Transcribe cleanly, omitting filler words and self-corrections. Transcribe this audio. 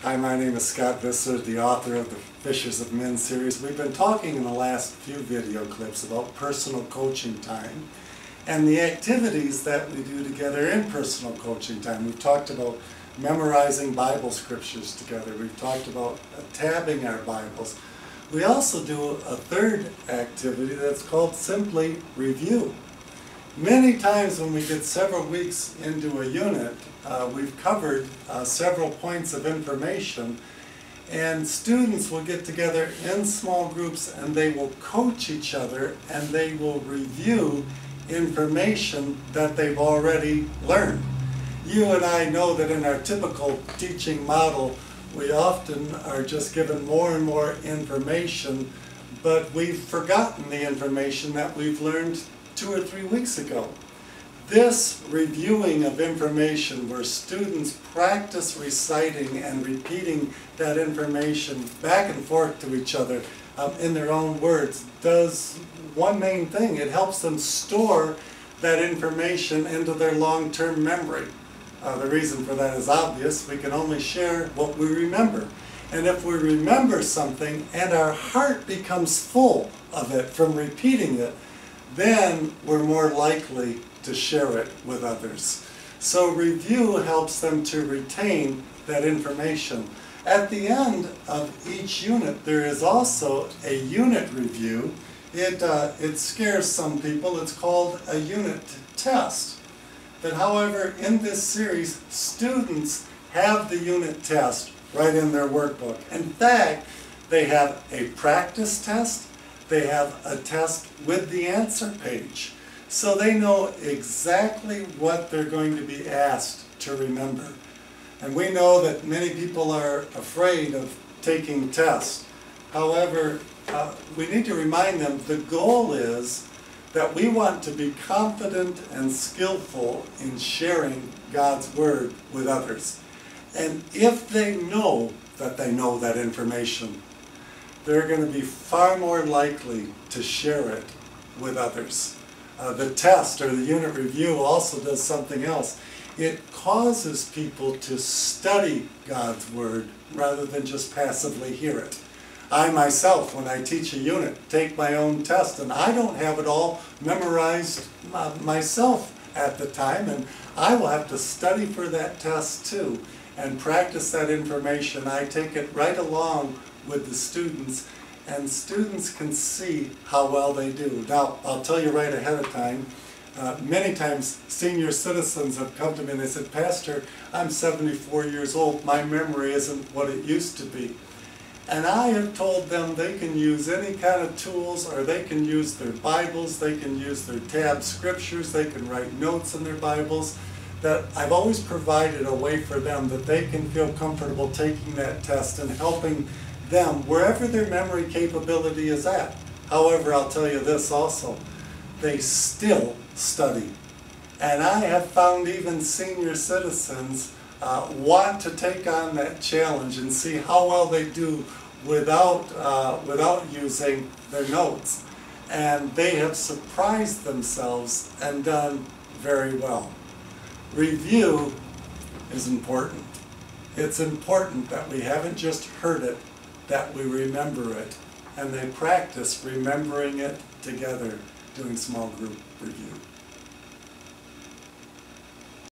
Hi, my name is Scott Visser, the author of the Fishers of Men series. We've been talking in the last few video clips about personal coaching time and the activities that we do together in personal coaching time. We've talked about memorizing Bible scriptures together. We've talked about tabbing our Bibles. We also do a third activity that's called simply review. Many times when we get several weeks into a unit, we've covered several points of information, and students will get together in small groups and they will coach each other and they will review information that they've already learned. You and I know that in our typical teaching model, we often are just given more and more information, but we've forgotten the information that we've learned 2 or 3 weeks ago. This reviewing of information where students practice reciting and repeating that information back and forth to each other in their own words does one main thing. It helps them store that information into their long-term memory. The reason for that is obvious. We can only share what we remember. And if we remember something and our heart becomes full of it from repeating it, then we're more likely to share it with others. So review helps them to retain that information. At the end of each unit, there is also a unit review. It scares some people. It's called a unit test. But however, in this series, students have the unit test right in their workbook. In fact, they have a practice test. They have a test with the answer page. So they know exactly what they're going to be asked to remember. And we know that many people are afraid of taking tests. However, we need to remind them the goal is that we want to be confident and skillful in sharing God's Word with others. And if they know that information, they're going to be far more likely to share it with others. The test or the unit review also does something else. It causes people to study God's Word rather than just passively hear it. I myself, when I teach a unit, take my own test, and I don't have it all memorized myself at the time, and I will have to study for that test too and practice that information. I take it right along with the students, and students can see how well they do. Now, I'll tell you right ahead of time, many times senior citizens have come to me and they said, "Pastor, I'm 74 years old, my memory isn't what it used to be." And I have told them they can use any kind of tools, or they can use their Bibles, they can use their tab scriptures, they can write notes in their Bibles, that I've always provided a way for them that they can feel comfortable taking that test and helping them wherever their memory capability is at. However, I'll tell you this also, they still study. And I have found even senior citizens want to take on that challenge and see how well they do without using their notes. And they have surprised themselves and done very well. Review is important. It's important that we haven't just heard it, that we remember it. And they practice remembering it together, doing small group review.